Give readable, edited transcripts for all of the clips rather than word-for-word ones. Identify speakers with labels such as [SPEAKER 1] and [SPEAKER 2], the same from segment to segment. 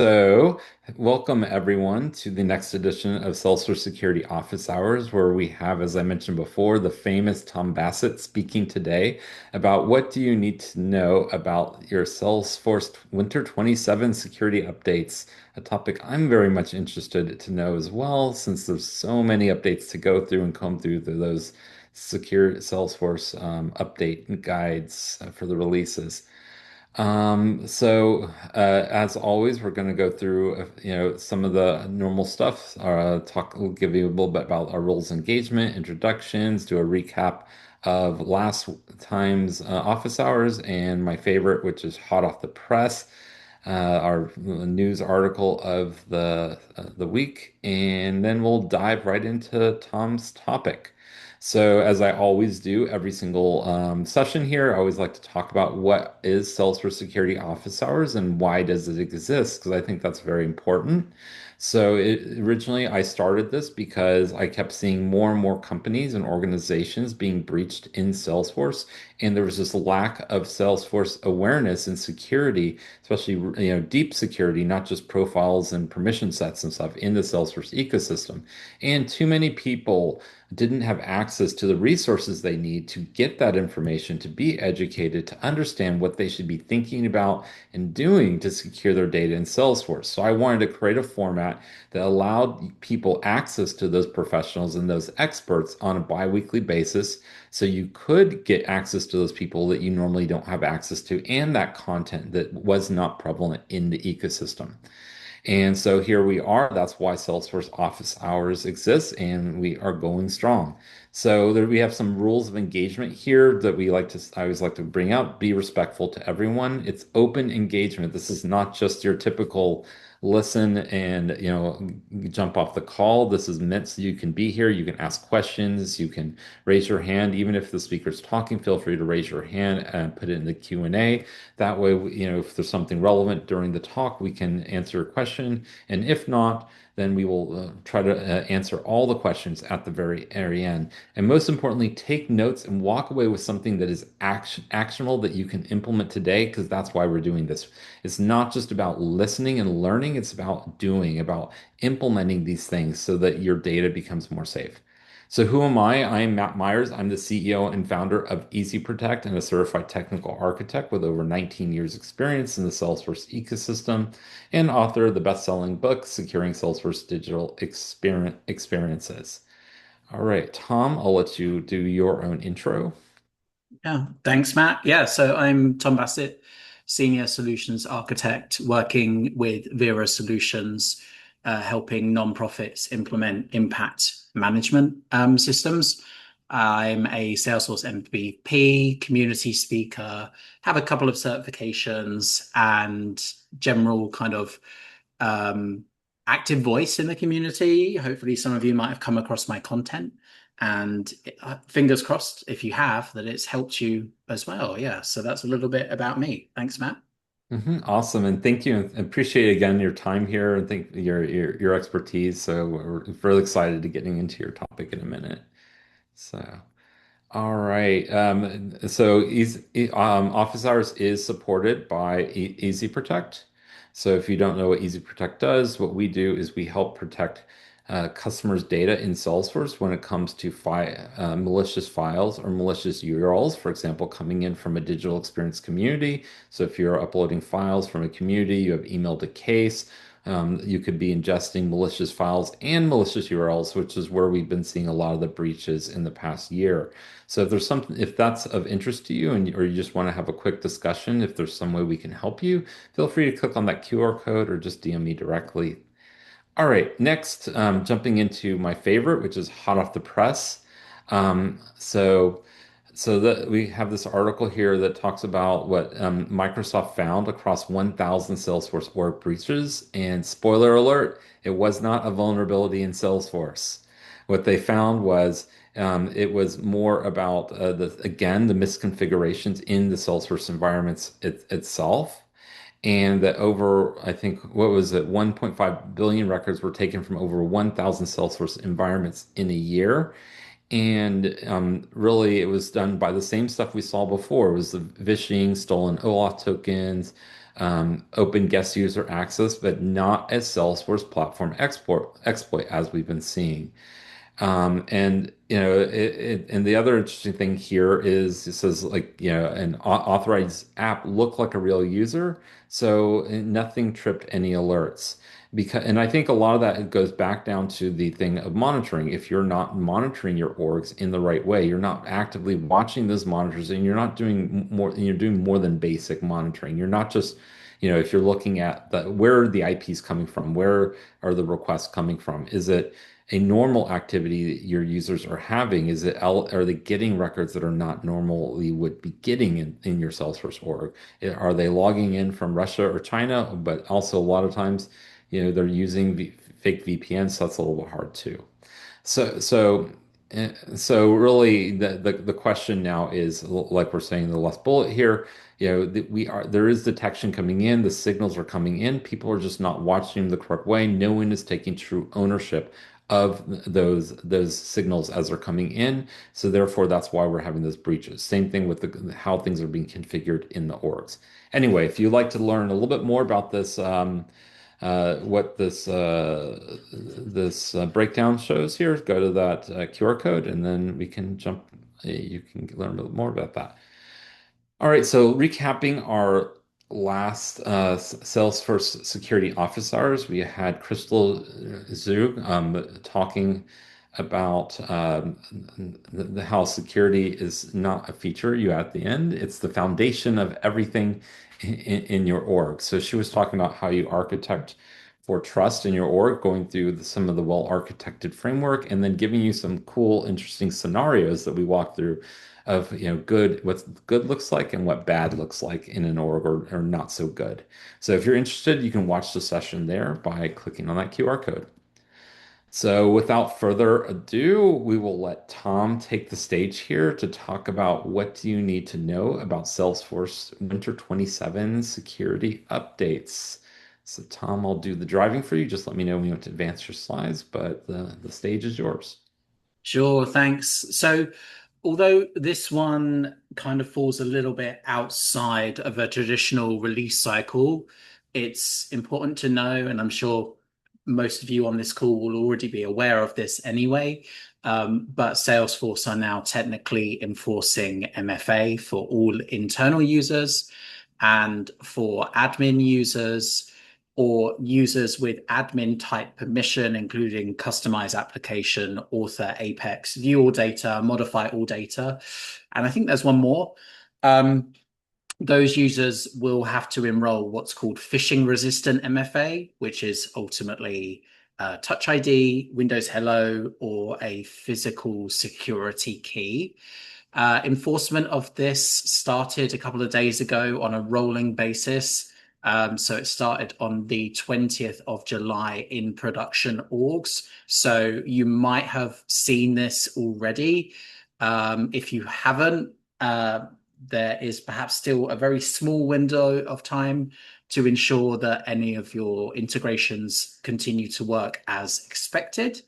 [SPEAKER 1] So, welcome everyone to the next edition of Salesforce Security Office Hours, where we have, as I mentioned before, the famous Tom Bassett speaking today about what do you need to know about your Salesforce Winter 27 security updates, a topic I'm very much interested to know as well, since there's so many updates to go through and comb through those secure Salesforce update guides for the releases. As always, we're going to go through, some of the normal stuff. We'll give you a little bit about our roles engagement, introductions, do a recap of last time's office hours, and my favorite, which is hot off the press, our news article of the week, and then we'll dive right into Tom's topic. So, as I always do every single session here, I always like to talk about what is Salesforce Security Office Hours and why does it exist? Because I think that's very important. Originally, I started this because I kept seeing more and more companies and organizations being breached in Salesforce, and there was this lack of Salesforce awareness and security, especially deep security, not just profiles and permission sets and stuff in the Salesforce ecosystem. And too many people didn't have access to the resources they need to get that information, to be educated, to understand what they should be thinking about and doing to secure their data in Salesforce. So I wanted to create a format that allowed people access to those professionals and those experts on a bi-weekly basis so you could get access to those people that you normally don't have access to and that content that was not prevalent in the ecosystem. And so here we are. That's why Salesforce Office Hours exists, and we are going strong. So there we have some rules of engagement here that I always like to bring out. Be respectful to everyone. It's open engagement. This is not just your typical listen and jump off the call. This is meant so you can be here. You can ask questions. You can raise your hand. Even if the speaker's talking, feel free to raise your hand and put it in the Q&A. That way, if there's something relevant during the talk, we can answer a question. And if not, then we will try to answer all the questions at the very end. And most importantly, take notes and walk away with something that is actionable that you can implement today, because that's why we're doing this. It's not just about listening and learning, it's about doing, about implementing these things so that your data becomes more safe. So who am I? I am Matt Meyers. I'm the CEO and founder of EzProtect and a certified technical architect with over 19 years experience in the Salesforce ecosystem and author of the best-selling book, Securing Salesforce Digital Experiences. All right, Tom, I'll let you do your own intro.
[SPEAKER 2] Yeah, thanks, Matt. Yeah, so I'm Tom Bassett, Senior Solutions Architect, working with Vera Solutions, helping nonprofits implement impact management systems. I'm a Salesforce MVP, community speaker, have a couple of certifications, and general kind of um, active voice in the community. Hopefully, some of you might have come across my content. And fingers crossed, if you have, that it's helped you as well. Yeah. So that's a little bit about me. Thanks, Matt.
[SPEAKER 1] Awesome, and thank you. And appreciate again your time here and think your expertise. So we're really excited to getting into your topic in a minute. So. All right. Office Hours is supported by EzProtect. So if you don't know what EzProtect does, what we do is we help protect customers' data in Salesforce when it comes to malicious files or malicious URLs, for example, coming in from a digital experience community. So if you're uploading files from a community, you have emailed a case. You could be ingesting malicious files and malicious URLs, which is where we've been seeing a lot of the breaches in the past year. So if that's of interest to you or you just want to have a quick discussion, if there's some way we can help you, feel free to click on that QR code or just DM me directly. All right, next, jumping into my favorite, which is hot off the press. Um, so, we have this article here that talks about what Microsoft found across 1,000 Salesforce org breaches. And spoiler alert, it was not a vulnerability in Salesforce. What they found was it was more about the misconfigurations in the Salesforce environments itself, and that over, I think, what was it, 1.5 billion records were taken from over 1,000 Salesforce environments in a year. And really, it was done by the same stuff we saw before. It was the phishing, stolen OAuth tokens, open guest user access, but not a Salesforce platform exploit as we've been seeing. And and the other interesting thing here is it says like an authorized app look like a real user, so nothing tripped any alerts. And I think a lot of that goes back down to the thing of monitoring. If you're not monitoring your orgs in the right way, you're not actively watching those monitors, and you're not doing more. You're doing more than basic monitoring. You're not just if you're looking at where are the IPs coming from, where are the requests coming from? Is it a normal activity that your users are having? Are they getting records that are not normally would be getting in your Salesforce org? Are they logging in from Russia or China? But also a lot of times, they're using fake VPNs, so that's a little bit hard too. So, so, so really, the question now is, like we're saying in the last bullet here, that there is detection coming in, the signals are coming in, people are just not watching them the correct way. No one is taking true ownership of those signals as they're coming in. So therefore, that's why we're having those breaches. Same thing with how things are being configured in the orgs. Anyway, if you'd like to learn a little bit more about this, what this breakdown shows here, go to that QR code, and then we can jump. You can learn a little more about that. All right, so recapping our last Salesforce security office hours, we had Crystal Zug talking about how security is not a feature you add at the end. It's the foundation of everything in your org. So she was talking about how you architect for trust in your org, going through some of the well-architected framework, and then giving you some cool, interesting scenarios that we walked through of what good looks like and what bad looks like in an org, or not so good. So if you're interested, you can watch the session there by clicking on that QR code. So without further ado, we will let Tom take the stage here to talk about what do you need to know about Salesforce Winter 27 security updates. So Tom, I'll do the driving for you. Just let me know when you want to advance your slides, but the stage is yours.
[SPEAKER 2] Sure, thanks. So, although this one kind of falls a little bit outside of a traditional release cycle, it's important to know, and I'm sure most of you on this call will already be aware of this anyway. But Salesforce are now technically enforcing MFA for all internal users and for admin users or users with admin type permission, including customize application, author, apex, view all data, modify all data. And I think there's one more. Those users will have to enroll what's called phishing-resistant MFA, which is ultimately Touch ID, Windows Hello, or a physical security key. Enforcement of this started a couple of days ago on a rolling basis. So it started on the 20th of July in production orgs. So you might have seen this already. If you haven't, there is perhaps still a very small window of time to ensure that any of your integrations continue to work as expected.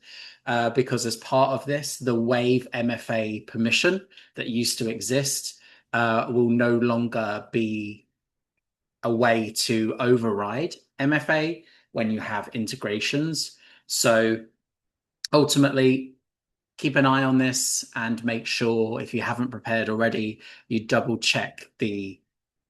[SPEAKER 2] Because as part of this, the Wave MFA permission that used to exist will no longer be a way to override MFA when you have integrations. So ultimately, keep an eye on this and make sure, if you haven't prepared already, you double check the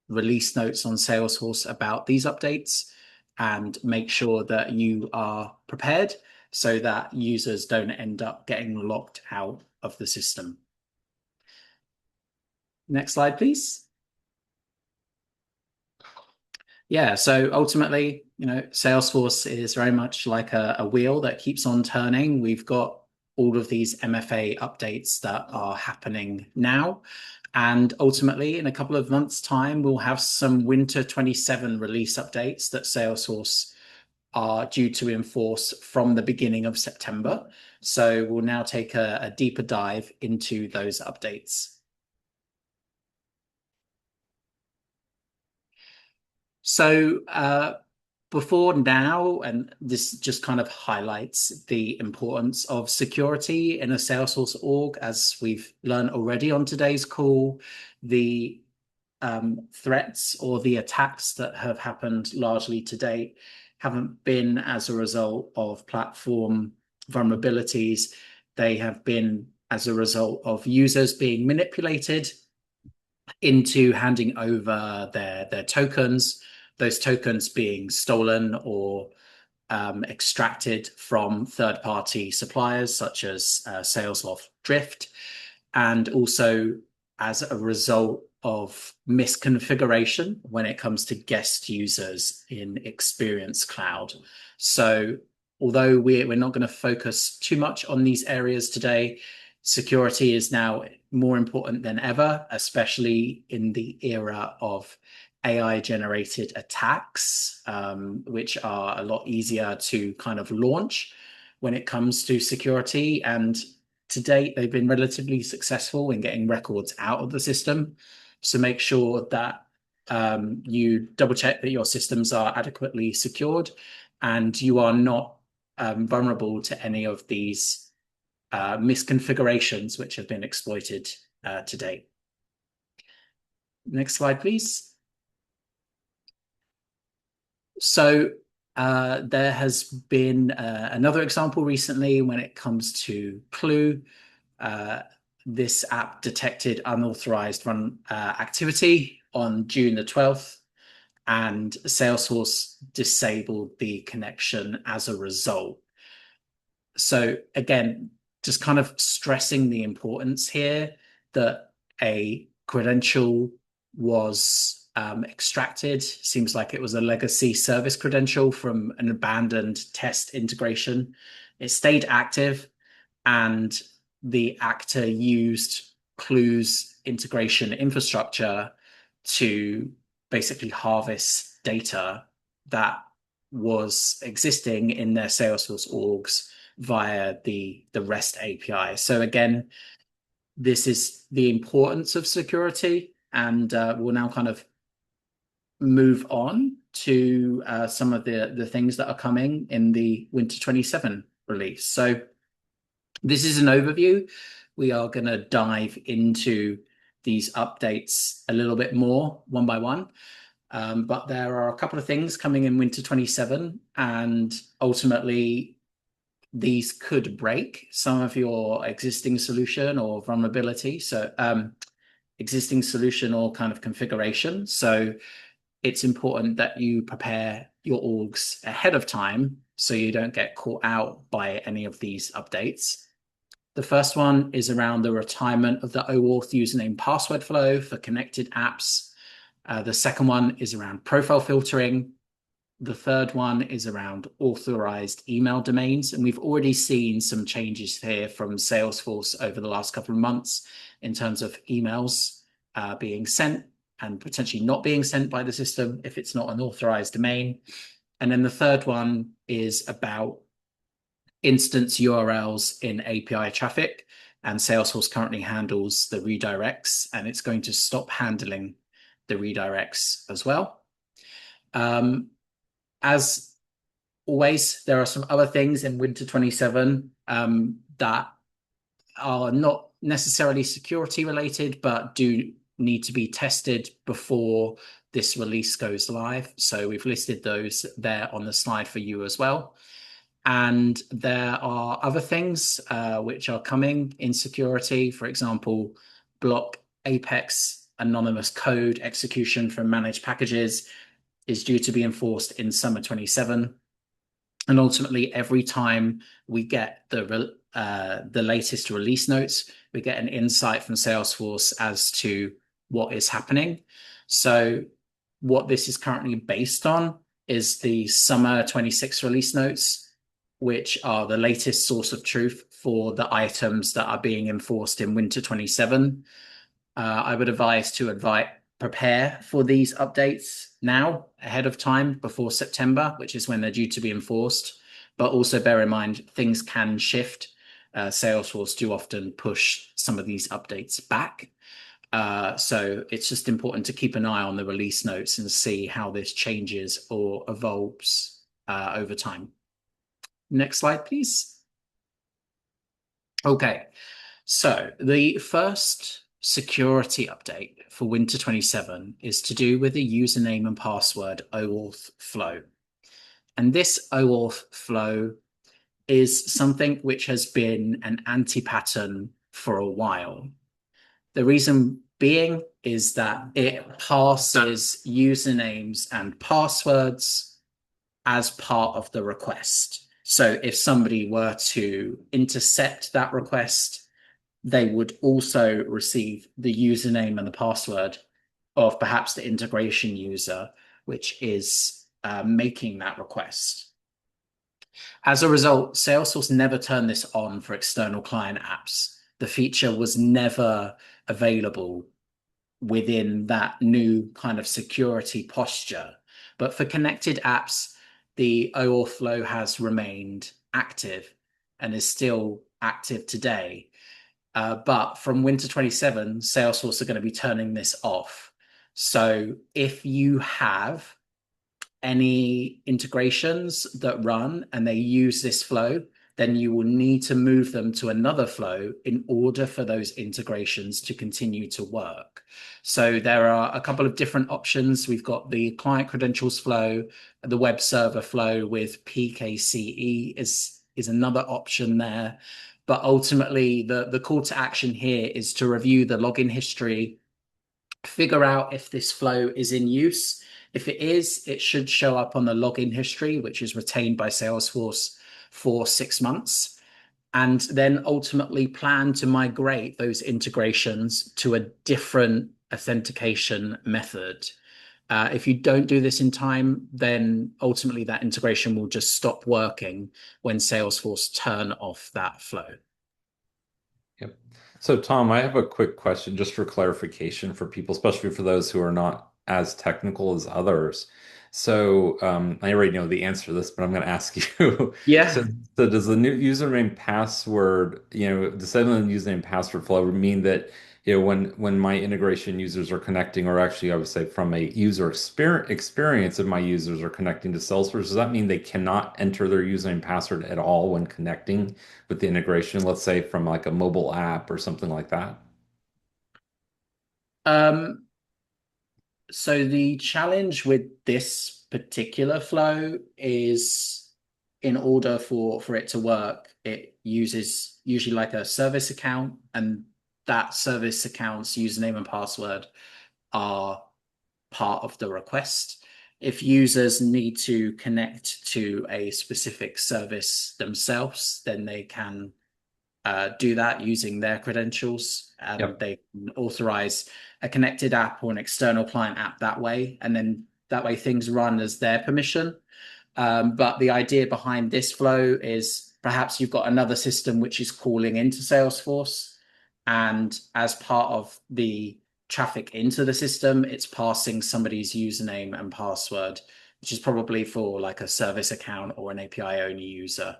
[SPEAKER 2] release notes on Salesforce about these updates and make sure that you are prepared so that users don't end up getting locked out of the system. Next slide, please. Yeah, so ultimately, Salesforce is very much like a wheel that keeps on turning. We've got all of these MFA updates that are happening now. And ultimately, in a couple of months' time, we'll have some Winter 27 release updates that Salesforce are due to enforce from the beginning of September. So we'll now take a deeper dive into those updates. So before now, and this just kind of highlights the importance of security in a Salesforce org, as we've learned already on today's call, the threats or the attacks that have happened largely to date haven't been as a result of platform vulnerabilities. They have been as a result of users being manipulated into handing over their tokens, those tokens being stolen or extracted from third-party suppliers such as Salesforce Drift, and also as a result of misconfiguration when it comes to guest users in Experience Cloud. So although we're not going to focus too much on these areas today, security is now more important than ever, especially in the era of AI-generated attacks, which are a lot easier to kind of launch when it comes to security. And to date, they've been relatively successful in getting records out of the system. So make sure that you double check that your systems are adequately secured and you are not vulnerable to any of these misconfigurations which have been exploited to date. Next slide, please. So there has been another example recently when it comes to Klue. This app detected unauthorized run activity on June the 12th, and Salesforce disabled the connection as a result. So again, just kind of stressing the importance here that a credential was extracted. Seems like it was a legacy service credential from an abandoned test integration. It stayed active, and the actor used Klue's integration infrastructure to basically harvest data that was existing in their Salesforce orgs via the REST API. So again, this is the importance of security, and we'll now kind of move on to some of the things that are coming in the Winter 27 release. So this is an overview. We are going to dive into these updates a little bit more one by one. But there are a couple of things coming in Winter 27, and ultimately these could break some of your existing solution or vulnerability. So existing solution or kind of configuration. So it's important that you prepare your orgs ahead of time so you don't get caught out by any of these updates. The first one is around the retirement of the OAuth username password flow for connected apps. The second one is around profile filtering. The third one is around authorized email domains. And we've already seen some changes here from Salesforce over the last couple of months in terms of emails being sent and potentially not being sent by the system if it's not an authorized domain. And then the third one is about instance URLs in API traffic. And Salesforce currently handles the redirects, and it's going to stop handling the redirects as well. As always, there are some other things in Winter 27 that are not necessarily security related, but do need to be tested before this release goes live. So we've listed those there on the slide for you as well. And there are other things which are coming in security. For example, block Apex anonymous code execution from managed packages is due to be enforced in summer 27. And ultimately, every time we get the latest release notes, we get an insight from Salesforce as to what is happening. So what this is currently based on is the summer 26 release notes, which are the latest source of truth for the items that are being enforced in Winter 27. I would advise to prepare for these updates now ahead of time before September, which is when they're due to be enforced. But also bear in mind, things can shift. Salesforce do often push some of these updates back. So it's just important to keep an eye on the release notes and see how this changes or evolves over time. Next slide, please. Okay, so the first security update for Winter 27 is to do with the username and password OAuth flow. And this OAuth flow is something which has been an anti-pattern for a while. The reason being is that it passes usernames and passwords as part of the request. So if somebody were to intercept that request, they would also receive the username and the password of perhaps the integration user, which is making that request. As a result, Salesforce never turned this on for external client apps. The feature was never available within that new kind of security posture. But for connected apps, the OAuth flow has remained active and is still active today. But from Winter 27, Salesforce are going to be turning this off. So if you have any integrations that run and they use this flow, then you will need to move them to another flow in order for those integrations to continue to work. So there are a couple of different options. We've got the client credentials flow, the web server flow with PKCE is another option there. But ultimately, the call to action here is to review the login history, figure out if this flow is in use. If it is, it should show up on the login history, which is retained by Salesforce for 6 months, and then ultimately plan to migrate those integrations to a different authentication method. If you don't do this in time, then ultimately that integration will just stop working when Salesforce turn off that flow.
[SPEAKER 1] Yep. So, Tom, I have a quick question just for clarification for people, especially for those who are not as technical as others. So, I already know the answer to this, but I'm going to ask you. So,
[SPEAKER 2] Yeah.
[SPEAKER 1] so does the new username password, disabling the username password flow mean that, when my integration users are connecting, or actually, I would say from a user experience of my users are connecting to Salesforce, does that mean they cannot enter their username password at all when connecting with the integration, let's say from like a mobile app or something like that?
[SPEAKER 2] Um, so the challenge with this particular flow is in order for it to work, it uses usually like a service account, and that service account's username and password are part of the request. If users need to connect to a specific service themselves, then they can do that using their credentials, and
[SPEAKER 1] Yep.
[SPEAKER 2] they can authorize a connected app or an external client app that way. And then that way things run as their permission. But the idea behind this flow is perhaps you've got another system which is calling into Salesforce. And as part of the traffic into the system, it's passing somebody's username and password, which is probably for like a service account or an API only user.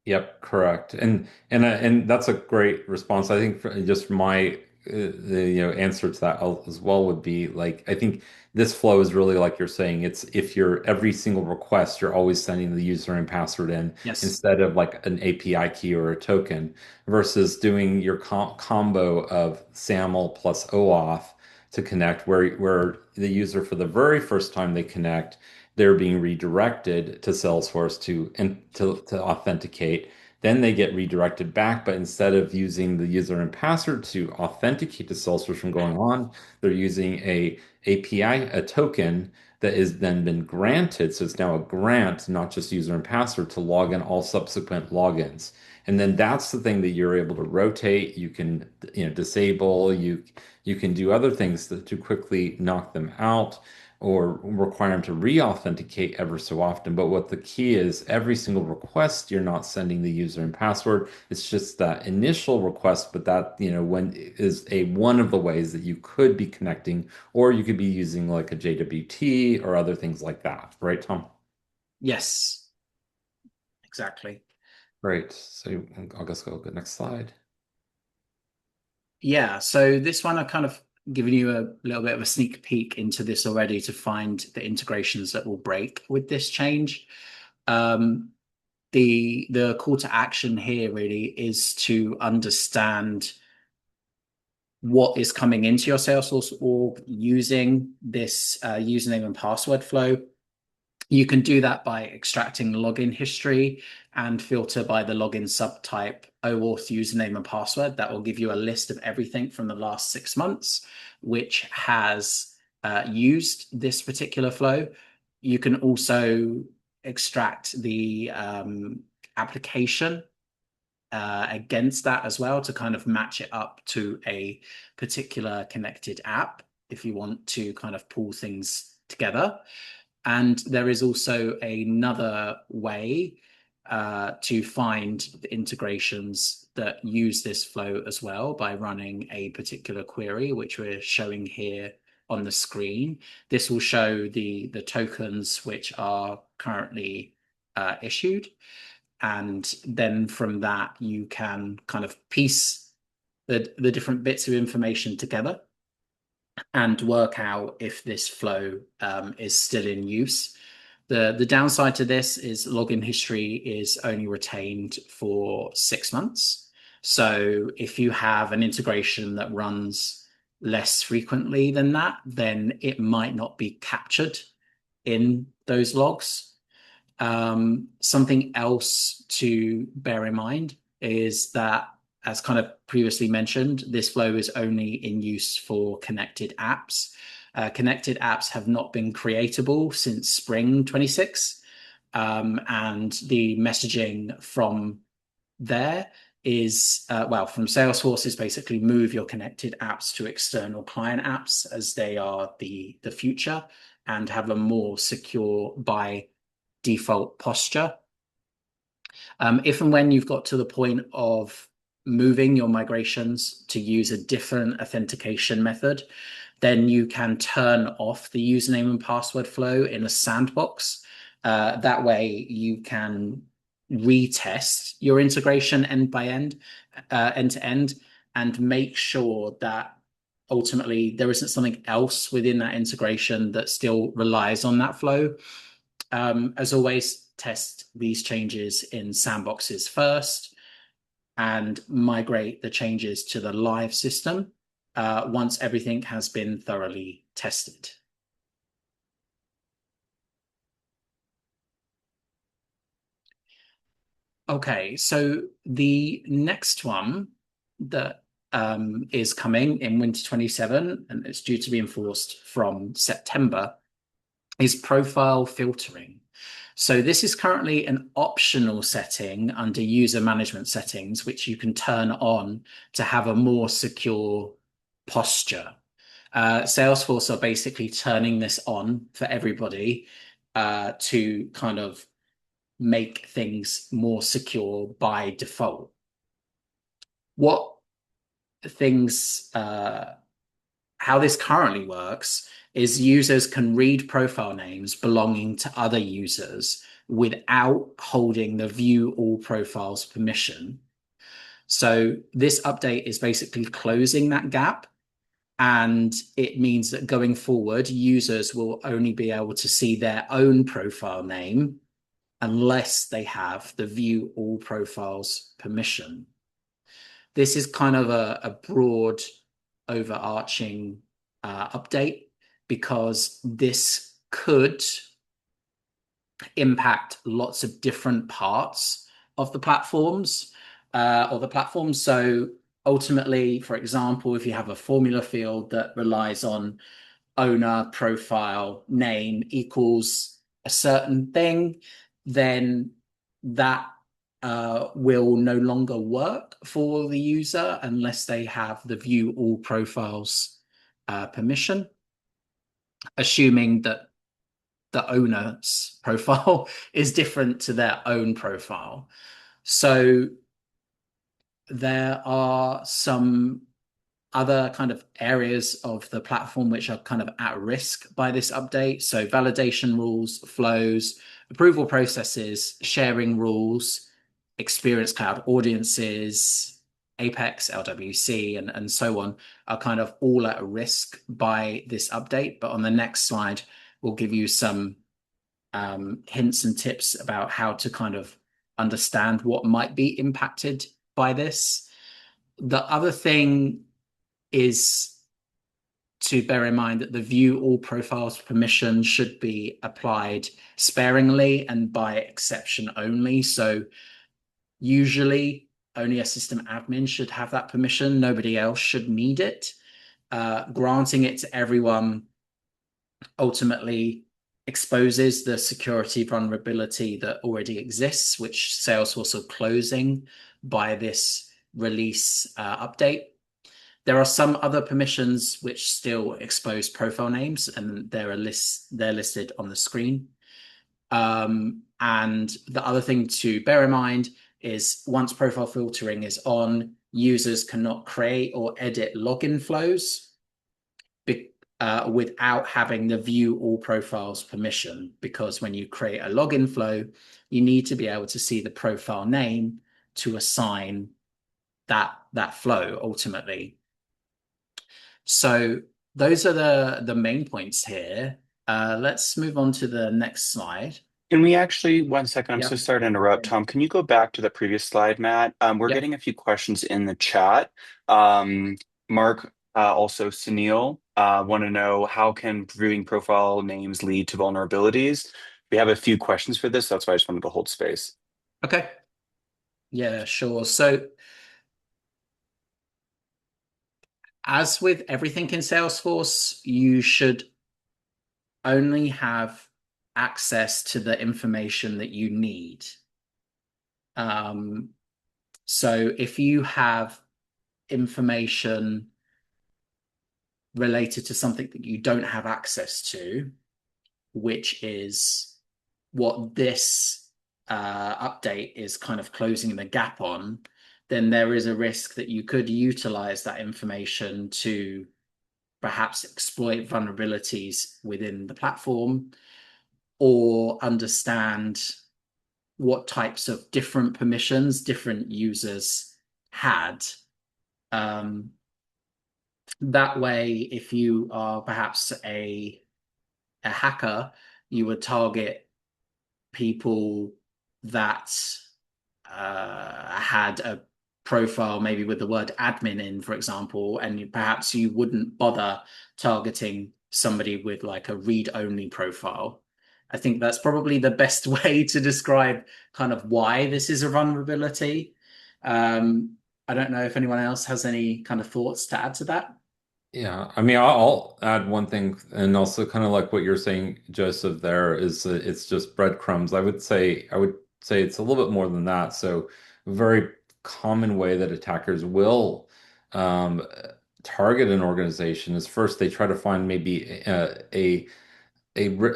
[SPEAKER 1] Yep, correct. And that's a great response. I think for just my answer to that as well would be like I think this flow is really like you're saying it's if you're every single request you're always sending the user and password in
[SPEAKER 2] Yes.
[SPEAKER 1] instead of like an API key or a token versus doing your combo of SAML plus OAuth to connect where the user for the very first time they connect they're being redirected to Salesforce to authenticate. Then they get redirected back, but instead of using the user and password to authenticate to Salesforce from going on, they're using a API, a token that has then been granted. So it's now a grant, not just user and password, to log in all subsequent logins. And then that's the thing that you're able to rotate. You can, disable. You can do other things to quickly knock them out or require them to re-authenticate ever so often. But what the key is, every single request, you're not sending the user and password. It's just that initial request, but that, when is a one of the ways that you could be connecting, or you could be using like a JWT or other things like that. Right, Tom?
[SPEAKER 2] Yes, exactly.
[SPEAKER 1] Right. So I'll just go to the next slide.
[SPEAKER 2] Yeah, so this one I've kind of given you a little bit of a sneak peek into this already to find the integrations that will break with this change. Um, the call to action here really is to understand what is coming into your Salesforce org using this username and password flow. You can do that by extracting login history and filter by the login subtype OAuth username and password. That will give you a list of everything from the last 6 months, which has used this particular flow. You can also extract the application against that as well to kind of match it up to a particular connected app if you want to kind of pull things together. And there is also another way to find the integrations that use this flow as well by running a particular query, which we're showing here on the screen. This will show the tokens which are currently issued. And then from that, you can kind of piece the different bits of information together and work out if this flow is still in use. The downside to this is login history is only retained for 6 months. So if you have an integration that runs less frequently than that, then it might not be captured in those logs. Something else to bear in mind is that, as kind of previously mentioned, this flow is only in use for connected apps. Connected apps have not been creatable since spring 26. And the messaging from there is, from Salesforce is basically move your connected apps to external client apps as they are the future and have a more secure by default posture. If and when you've got to the point of moving your migrations to use a different authentication method, then you can turn off the username and password flow in a sandbox. That way you can retest your integration end to end, and make sure that ultimately there isn't something else within that integration that still relies on that flow. As always, test these changes in sandboxes first and migrate the changes to the live system once everything has been thoroughly tested. Okay, so the next one that is coming in Winter 27, and it's due to be enforced from September, is profile filtering. So this is currently an optional setting under user management settings, which you can turn on to have a more secure posture. Salesforce are basically turning this on for everybody to kind of make things more secure by default. What things, how this currently works is users can read profile names belonging to other users without holding the view all profiles permission. So this update is basically closing that gap. And it means that going forward, users will only be able to see their own profile name unless they have the view all profiles permission. This is kind of a broad, overarching update because this could impact lots of different parts of the platforms or the platform. So ultimately, for example, if you have a formula field that relies on owner profile name equals a certain thing, then that will no longer work for the user unless they have the view all profiles permission, assuming that the owner's profile is different to their own profile. So there are some other kind of areas of the platform which are kind of at risk by this update. So validation rules, flows, approval processes, sharing rules, Experience Cloud audiences, Apex, LWC, and so on are kind of all at risk by this update. But on the next slide, we'll give you some hints and tips about how to kind of understand what might be impacted by this. The other thing is to bear in mind that the view all profiles permission should be applied sparingly and by exception only. So usually only a system admin should have that permission. Nobody else should need it. Granting it to everyone ultimately exposes the security vulnerability that already exists, which Salesforce are closing by this release update. There are some other permissions which still expose profile names, and they're listed on the screen. And the other thing to bear in mind is once profile filtering is on, users cannot create or edit login flows without having the view all profiles permission, because when you create a login flow, you need to be able to see the profile name to assign that flow ultimately. So those are the main points here. Let's move on to the next slide.
[SPEAKER 3] Can we actually, one second, I'm so
[SPEAKER 2] Yep.
[SPEAKER 3] sorry to interrupt, Tom. Can you go back to the previous slide, Matt? We're
[SPEAKER 2] Yep.
[SPEAKER 3] getting a few questions in the chat. Mark, also Sunil, want to know how can viewing profile names lead to vulnerabilities? We have a few questions for this. That's why I just wanted to hold space.
[SPEAKER 2] Okay. Yeah, sure. So as with everything in Salesforce, you should only have access to the information that you need. So if you have information related to something that you don't have access to, which is what this update is kind of closing the gap on, then there is a risk that you could utilize that information to perhaps exploit vulnerabilities within the platform or understand what types of different permissions different users had. That way, if you are perhaps a hacker, you would target people that had a profile maybe with the word admin in, for example, and perhaps you wouldn't bother targeting somebody with like a read-only profile. I think that's probably the best way to describe kind of why this is a vulnerability. I don't know if anyone else has any kind of thoughts to add to that.
[SPEAKER 1] Yeah, I mean, I'll add one thing, and also kind of like what you're saying, Joseph. There is, it's just breadcrumbs. I would say it's a little bit more than that. So, a very common way that attackers will um, target an organization is first they try to find maybe a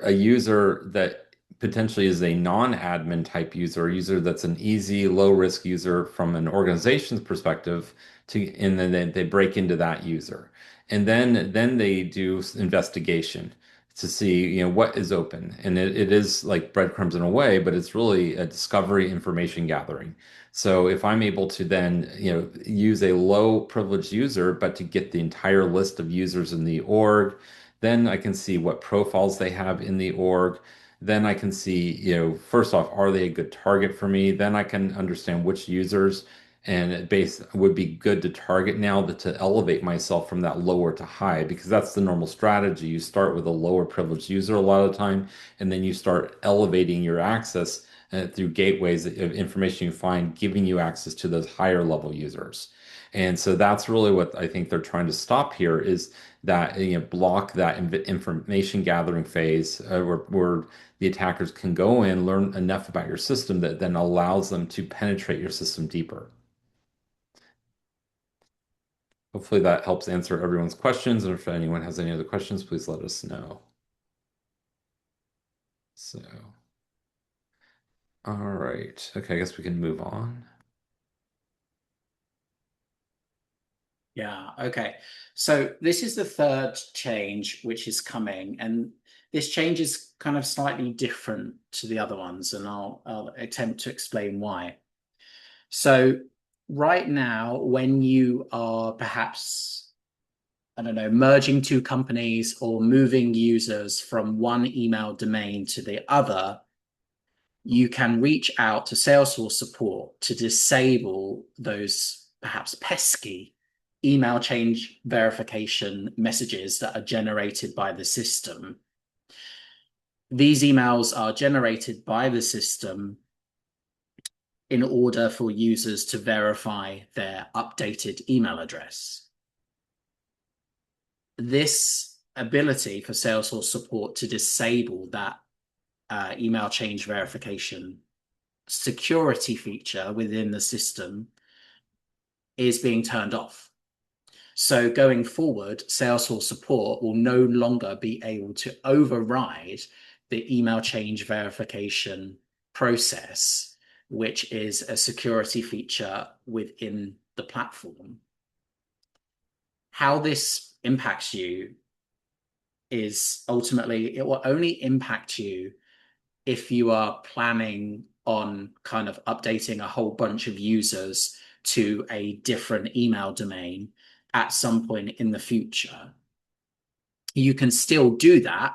[SPEAKER 1] user that potentially is a non-admin type user, a user that's an easy, low risk user from an organization's perspective, and then they break into that user. And then they do investigation to see, what is open. And it is like breadcrumbs in a way, but it's really a discovery information gathering. So if I'm able to then, use a low privileged user, but to get the entire list of users in the org, then I can see what profiles they have in the org. Then I can see, first off, are they a good target for me? Then I can understand which users and it would be good to target now to elevate myself from that lower to high, because that's the normal strategy. You start with a lower privileged user a lot of the time, and then you start elevating your access through gateways of information you find, giving you access to those higher level users. And so that's really what I think they're trying to stop here is that block that information gathering phase where the attackers can go in, learn enough about your system that then allows them to penetrate your system deeper. Hopefully that helps answer everyone's questions. And if anyone has any other questions, please let us know. So, all right. Okay, I guess we can move on.
[SPEAKER 2] Yeah, okay. So this is the third change which is coming, and this change is kind of slightly different to the other ones, and I'll attempt to explain why. So right now, when you are perhaps, I don't know, merging two companies or moving users from one email domain to the other, you can reach out to Salesforce support to disable those perhaps pesky email change verification messages that are generated by the system. These emails are generated by the system in order for users to verify their updated email address. This ability for Salesforce support to disable that email change verification security feature within the system is being turned off. So going forward, Salesforce support will no longer be able to override the email change verification process, which is a security feature within the platform. How this impacts you is ultimately, it will only impact you if you are planning on kind of updating a whole bunch of users to a different email domain at some point in the future. You can still do that,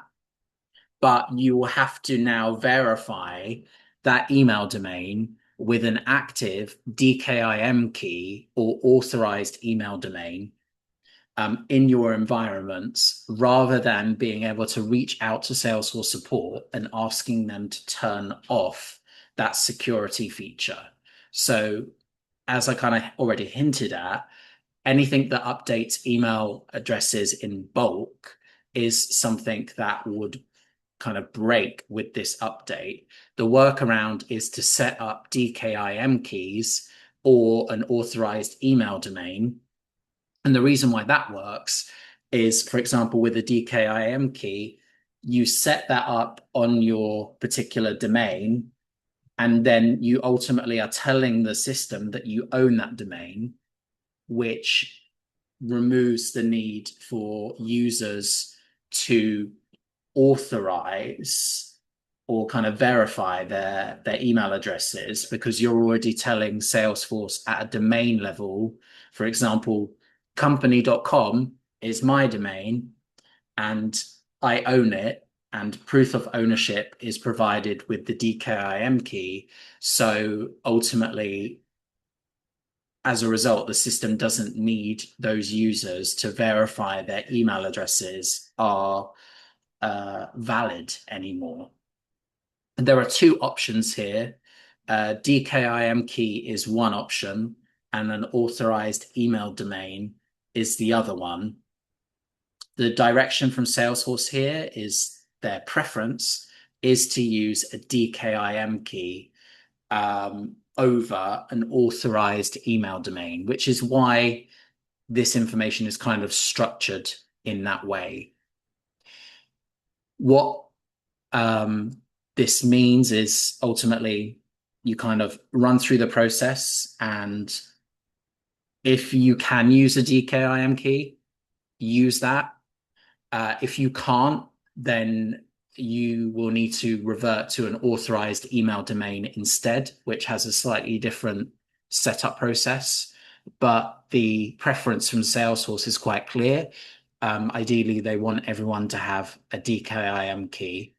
[SPEAKER 2] but you will have to now verify that email domain with an active DKIM key or authorized email domain in your environments, rather than being able to reach out to Salesforce support and asking them to turn off that security feature. So as I kind of already hinted at, anything that updates email addresses in bulk is something that would kind of break with this update. The workaround is to set up DKIM keys or an authorized email domain. And the reason why that works is, for example, with a DKIM key, you set that up on your particular domain, and then you ultimately are telling the system that you own that domain, which removes the need for users to authorize or kind of verify their email addresses, because you're already telling Salesforce at a domain level, for example, company.com is my domain and I own it, and proof of ownership is provided with the DKIM key. So ultimately, as a result, the system doesn't need those users to verify their email addresses are valid anymore. And there are two options here. DKIM key is one option, and an authorized email domain is the other one. The direction from Salesforce here is their preference is to use a DKIM key over an authorized email domain, which is why this information is kind of structured in that way. What this means is ultimately you kind of run through the process, and if you can use a DKIM key, use that. If you can't, then you will need to revert to an authorized email domain instead, which has a slightly different setup process. But the preference from Salesforce is quite clear. Ideally, they want everyone to have a DKIM key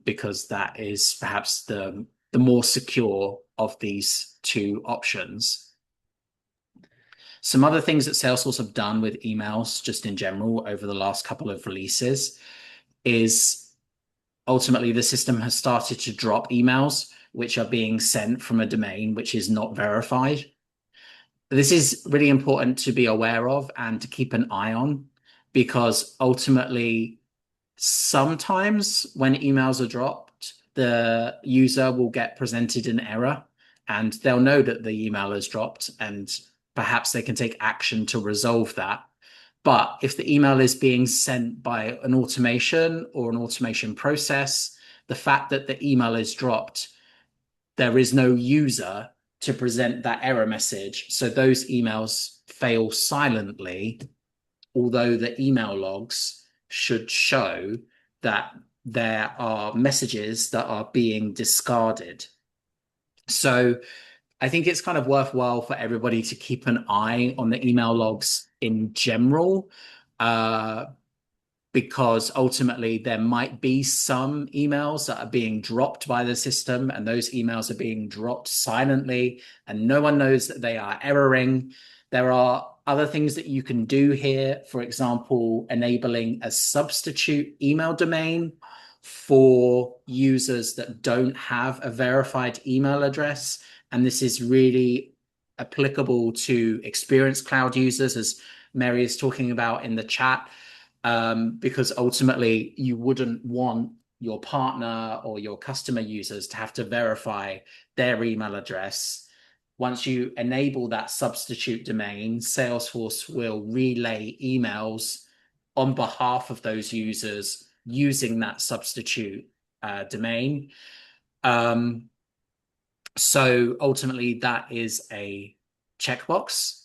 [SPEAKER 2] because that is perhaps the more secure of these two options. Some other things that Salesforce have done with emails, just in general, over the last couple of releases, is ultimately the system has started to drop emails which are being sent from a domain which is not verified. This is really important to be aware of and to keep an eye on, because ultimately, sometimes when emails are dropped, the user will get presented an error and they'll know that the email is dropped, and perhaps they can take action to resolve that. But if the email is being sent by an automation or an automation process, the fact that the email is dropped, there is no user to present that error message. So those emails fail silently, although the email logs should show that there are messages that are being discarded. So I think it's kind of worthwhile for everybody to keep an eye on the email logs in general, because ultimately there might be some emails that are being dropped by the system, and those emails are being dropped silently and no one knows that they are erroring. There are other things that you can do here. For example, enabling a substitute email domain for users that don't have a verified email address. And this is really applicable to Experience Cloud users, as Mary is talking about in the chat, because ultimately you wouldn't want your partner or your customer users to have to verify their email address. Once you enable that substitute domain, Salesforce will relay emails on behalf of those users using that substitute domain. So ultimately, that is a checkbox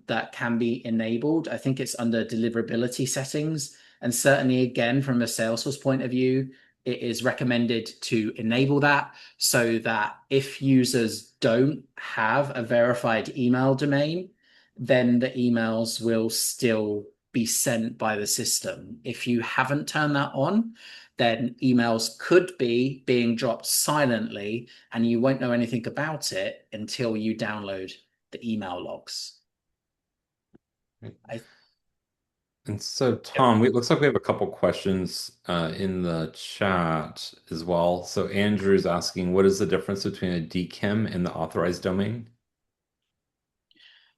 [SPEAKER 2] that can be enabled. I think it's under deliverability settings. And certainly, again, from a Salesforce point of view, it is recommended to enable that so that if users don't have a verified email domain, then the emails will still be sent by the system. If you haven't turned that on, then emails could be being dropped silently and you won't know anything about it until you download the email logs.
[SPEAKER 1] And so, Tom, it looks like we have a couple questions in the chat as well. So Andrew's asking, what is the difference between a DKIM and the authorized domain?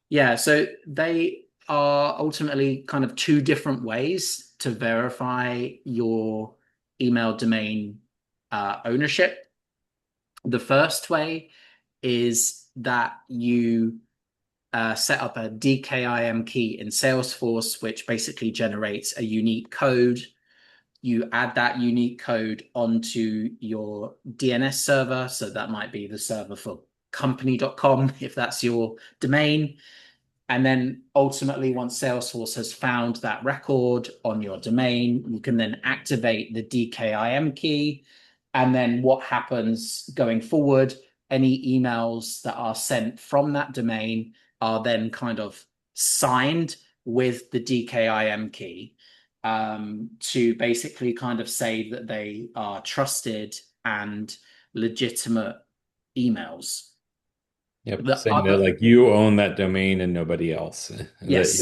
[SPEAKER 2] Yeah, so they are ultimately kind of two different ways to verify your email domain ownership. The first way is that you set up a DKIM key in Salesforce, which basically generates a unique code. You add that unique code onto your DNS server. So that might be the server for company.com, if that's your domain. And then ultimately, once Salesforce has found that record on your domain, you can then activate the DKIM key. And then what happens going forward, any emails that are sent from that domain are then kind of signed with the DKIM key to basically kind of say that they are trusted and legitimate emails.
[SPEAKER 1] Yep,
[SPEAKER 2] The
[SPEAKER 1] saying that
[SPEAKER 2] other,
[SPEAKER 1] like you own that domain and nobody else, that
[SPEAKER 2] yes.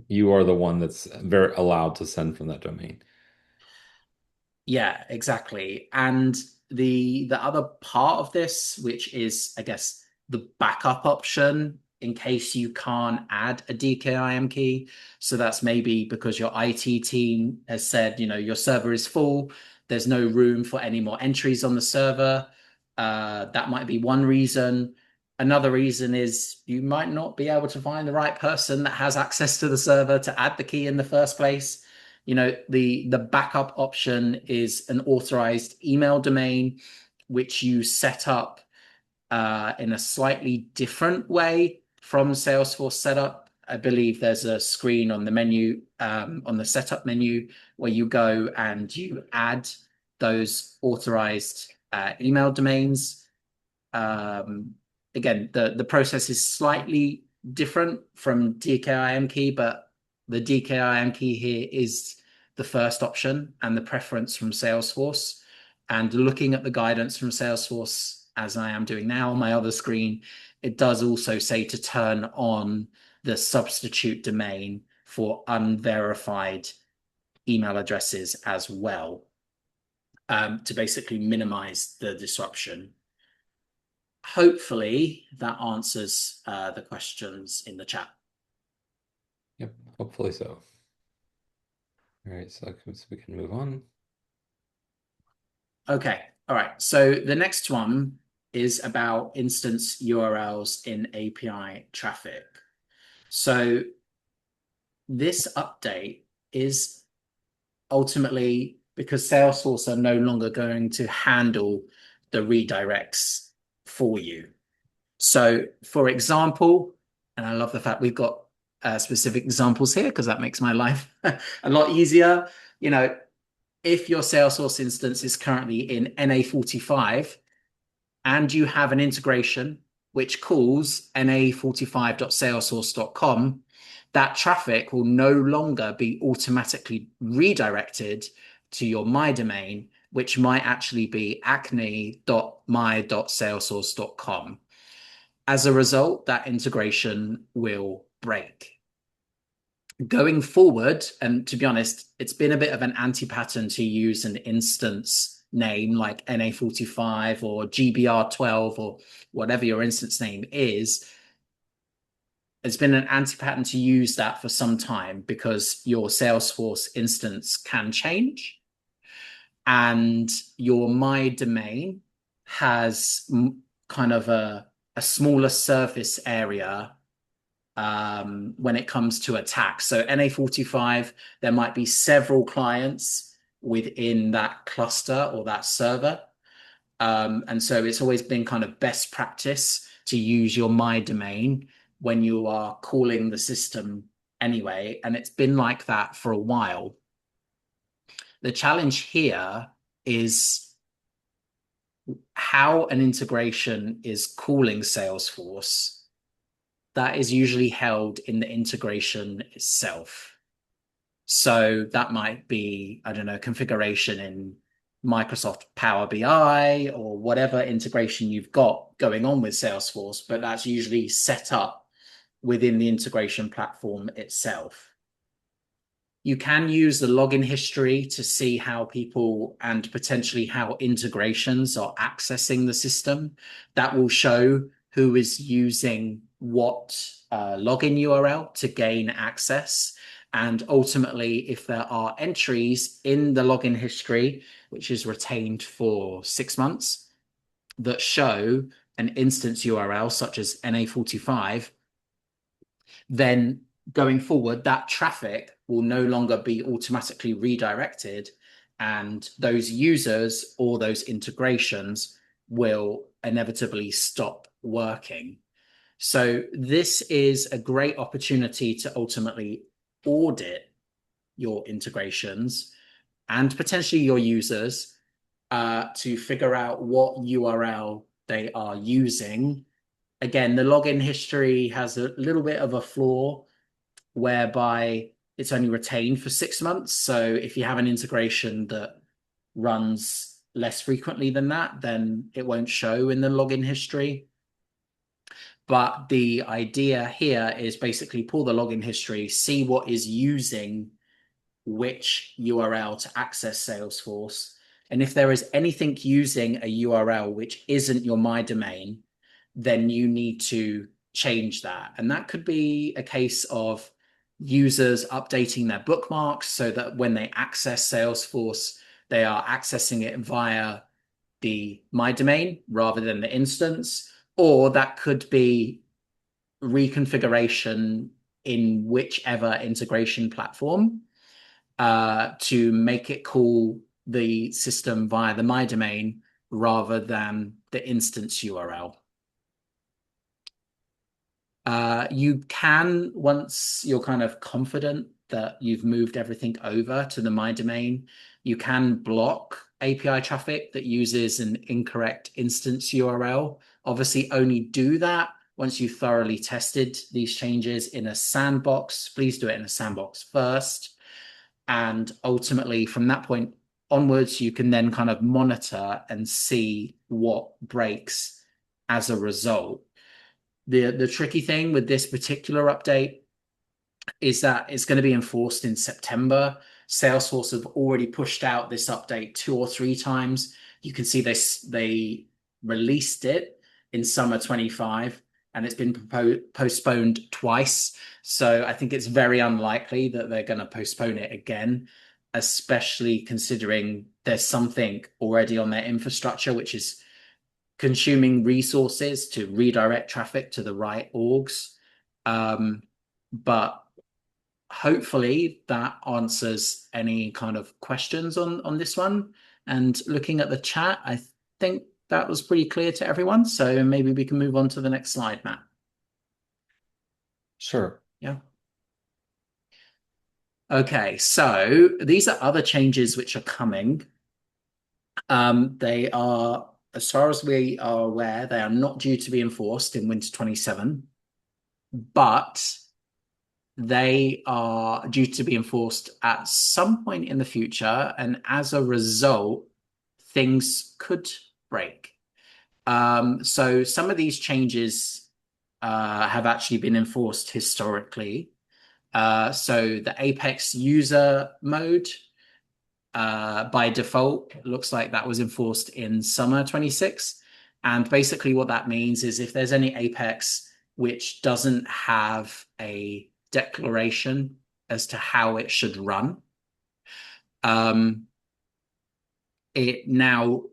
[SPEAKER 1] you are the one that's very allowed to send from that domain.
[SPEAKER 2] Yeah, exactly. And the other part of this, which is, I guess, the backup option in case you can't add a DKIM key. So that's maybe because your IT team has said, your server is full, there's no room for any more entries on the server. That might be one reason. Another reason is you might not be able to find the right person that has access to the server to add the key in the first place. The backup option is an authorized email domain, which you set up in a slightly different way from Salesforce setup. I believe there's a screen on the menu, on the setup menu, where you go and you add those authorized email domains. Again, the process is slightly different from DKIM key, but the DKIM key here is the first option and the preference from Salesforce. And looking at the guidance from Salesforce, as I am doing now on my other screen, it does also say to turn on the substitute domain for unverified email addresses as well, to basically minimize the disruption. Hopefully that answers the questions in the chat.
[SPEAKER 1] Yep, hopefully so. All right, so we can move on.
[SPEAKER 2] Okay, all right. So the next one is about instance URLs in API traffic. So this update is ultimately because Salesforce are no longer going to handle the redirects for you. So for example, and I love the fact we've got specific examples here because that makes my life a lot easier. If your Salesforce instance is currently in NA45 and you have an integration which calls na45.salesforce.com, that traffic will no longer be automatically redirected to your my domain, which might actually be acne.my.salesforce.com. As a result, that integration will break. Going forward, and to be honest, it's been a bit of an anti-pattern to use an instance name like NA45 or GBR12 or whatever your instance name is. It's been an anti-pattern to use that for some time because your Salesforce instance can change, and your my domain has kind of a smaller surface area when it comes to attacks. So NA45, there might be several clients within that cluster or that server. And so it's always been kind of best practice to use your my domain when you are calling the system anyway. And it's been like that for a while. The challenge here is how an integration is calling Salesforce. That is usually held in the integration itself. So that might be, I don't know, configuration in Microsoft Power BI or whatever integration you've got going on with Salesforce, but that's usually set up within the integration platform itself. You can use the login history to see how people and potentially how integrations are accessing the system. That will show who is using what login URL to gain access. And ultimately, if there are entries in the login history, which is retained for 6 months, that show an instance URL such as NA45, then going forward, that traffic will no longer be automatically redirected, and those users or those integrations will inevitably stop working. So this is a great opportunity to ultimately audit your integrations and potentially your users to figure out what URL they are using. Again, the login history has a little bit of a flaw whereby it's only retained for 6 months. So if you have an integration that runs less frequently than that, then it won't show in the login history. But the idea here is basically pull the login history, see what is using which URL to access Salesforce. And if there is anything using a URL which isn't your my domain, then you need to change that. And that could be a case of users updating their bookmarks so that when they access Salesforce, they are accessing it via the my domain rather than the instance. Or that could be reconfiguration in whichever integration platform to make it call the system via the my domain rather than the instance URL. You can, once you're kind of confident that you've moved everything over to the my domain, you can block API traffic that uses an incorrect instance URL. Obviously, only do that once you've thoroughly tested these changes in a sandbox. Please do it in a sandbox first. And ultimately, from that point onwards, you can then kind of monitor and see what breaks as a result. The tricky thing with this particular update is that it's going to be enforced in September. Salesforce have already pushed out this update 2 or 3 times. You can see they released it in summer 25, and it's been postponed twice. So I think it's very unlikely that they're going to postpone it again, especially considering there's something already on their infrastructure, which is consuming resources to redirect traffic to the right orgs. But hopefully that answers any kind of questions on this one. And looking at the chat, I think that was pretty clear to everyone. So maybe we can move on to the next slide, Matt.
[SPEAKER 1] Sure.
[SPEAKER 2] Yeah. Okay, so these are other changes which are coming. They are, as far as we are aware, they are not due to be enforced in Winter 27, but they are due to be enforced at some point in the future. And as a result, things could break. So some of these changes have actually been enforced historically. So the Apex user mode, by default, looks like that was enforced in summer 26. And basically what that means is if there's any Apex which doesn't have a declaration as to how it should run, it now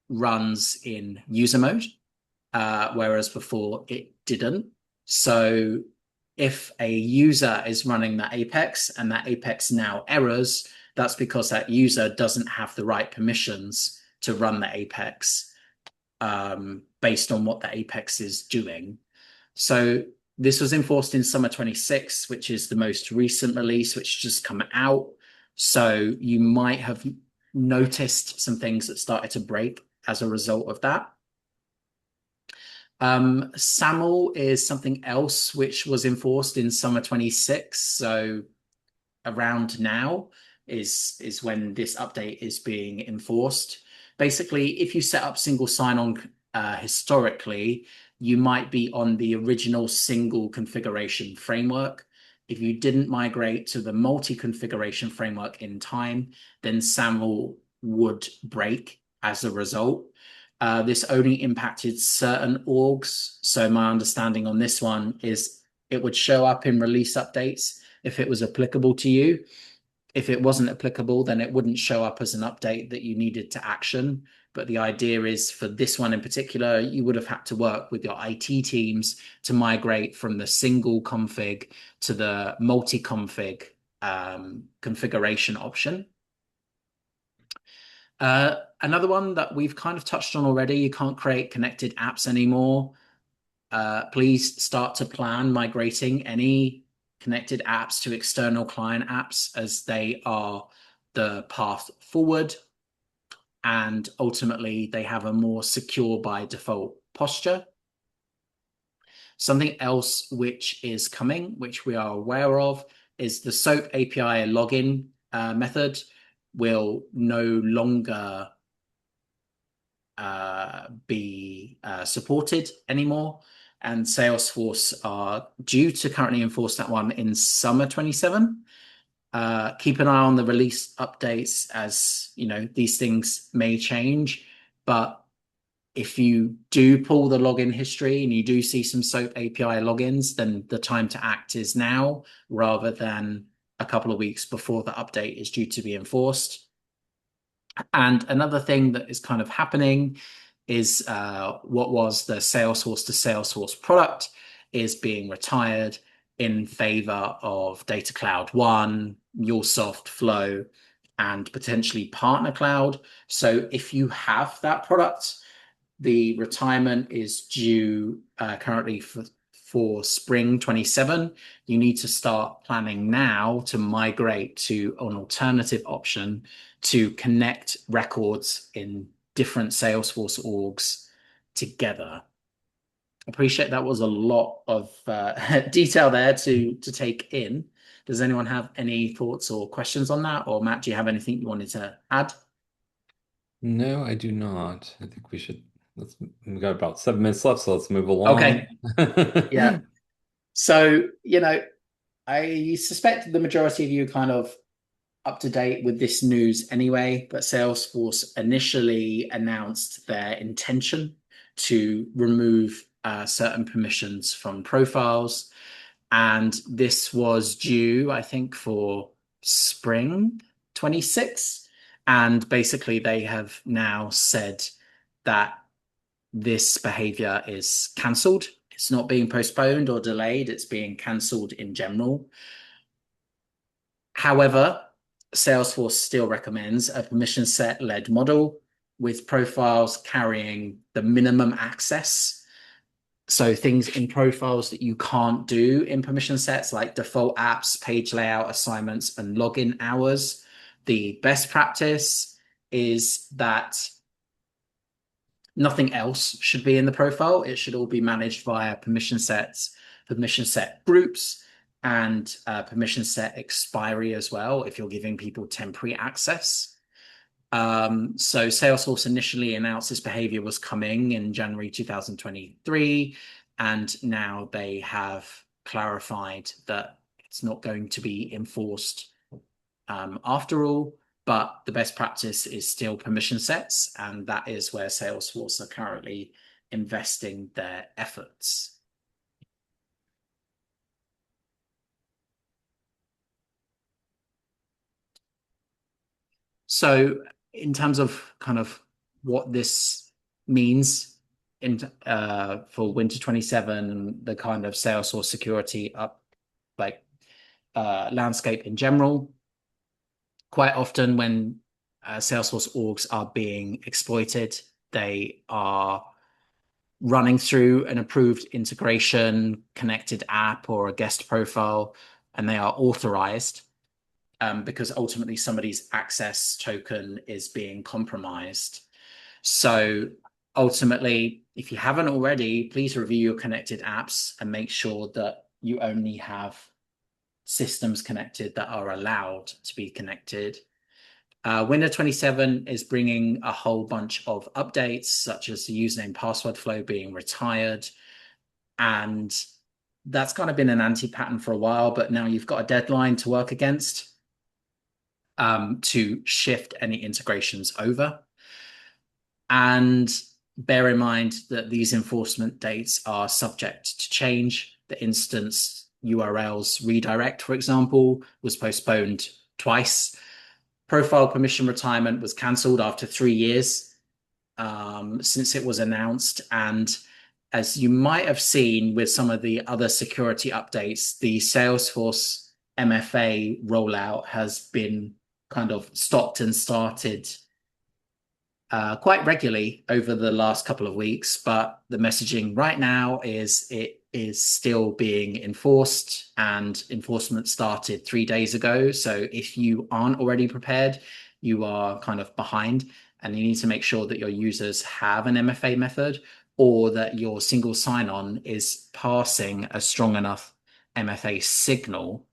[SPEAKER 2] runs in user mode, whereas before it didn't. So if a user is running that Apex and that Apex now errors, that's because that user doesn't have the right permissions to run the Apex based on what the Apex is doing. So this was enforced in summer 26, which is the most recent release, which just come out. So you might have noticed some things that started to break as a result of that. SAML is something else which was enforced in summer 26. So around now is when this update is being enforced. Basically, if you set up single sign-on historically, you might be on the original single configuration framework. If you didn't migrate to the multi-configuration framework in time, then SAML would break as a result. This only impacted certain orgs. So my understanding on this one is it would show up in release updates if it was applicable to you. If it wasn't applicable, then it wouldn't show up as an update that you needed to action. But the idea is for this one in particular, you would have had to work with your IT teams to migrate from the single config to the multi-config configuration option. Another one that we've kind of touched on already, you can't create connected apps anymore. Please start to plan migrating any connected apps to external client apps as they are the path forward. And ultimately, they have a more secure by default posture. Something else which is coming, which we are aware of, is the SOAP API login method will no longer be supported anymore. And Salesforce are due to currently enforce that one in summer 27. Keep an eye on the release updates as, you know, these things may change. But if you do pull the login history and you do see some SOAP API logins, then the time to act is now rather than a couple of weeks before the update is due to be enforced. And another thing that is kind of happening is what was the Salesforce to Salesforce product is being retired in favor of Data Cloud One, MuleSoft, Flow, and potentially Partner Cloud. So if you have that product, the retirement is due currently for spring 27. You need to start planning now to migrate to an alternative option to connect records in different Salesforce orgs together. Appreciate that was a lot of detail there to take in. Does anyone have any thoughts or questions on that? Or Matt, do you have anything you wanted to add?
[SPEAKER 1] No, I do not. I think we've got about 7 minutes left, so let's move along.
[SPEAKER 2] Okay. Yeah. So, you know, I suspect the majority of you are kind of up to date with this news anyway, but Salesforce initially announced their intention to remove certain permissions from profiles. And this was due, I think, for spring 26. And basically, they have now said that this behavior is cancelled. It's not being postponed or delayed. It's being cancelled in general. However, Salesforce still recommends a permission set led model with profiles carrying the minimum access. So things in profiles that you can't do in permission sets like default apps, page layout, assignments, and login hours. The best practice is that nothing else should be in the profile. It should all be managed via permission sets, permission set groups, and permission set expiry as well if you're giving people temporary access. So Salesforce initially announced this behavior was coming in January 2023, and now they have clarified that It's not going to be enforced after all, but the best practice is still permission sets, and that is where Salesforce are currently investing their efforts. So in terms of kind of what this means for Winter 27 and the kind of Salesforce security landscape in general, quite often when Salesforce orgs are being exploited, they are running through an approved integration, connected app, or a guest profile, and they are authorized because ultimately somebody's access token is being compromised. So ultimately, if you haven't already, please review your connected apps and make sure that you only have systems connected that are allowed to be connected. Winter 27 is bringing a whole bunch of updates, such as the username password flow being retired. And that's kind of been an anti-pattern for a while, but now you've got a deadline to work against to shift any integrations over. And bear in mind that these enforcement dates are subject to change. The instance URLs redirect, for example, was postponed twice. Profile permission retirement was cancelled after 3 years since it was announced. And as you might have seen with some of the other security updates, the Salesforce MFA rollout has been kind of stopped and started quite regularly over the last couple of weeks. But the messaging right now is it is still being enforced, and enforcement started 3 days ago. So if you aren't already prepared, you are kind of behind, and you need to make sure that your users have an MFA method, or that your single sign-on is passing a strong enough MFA signal,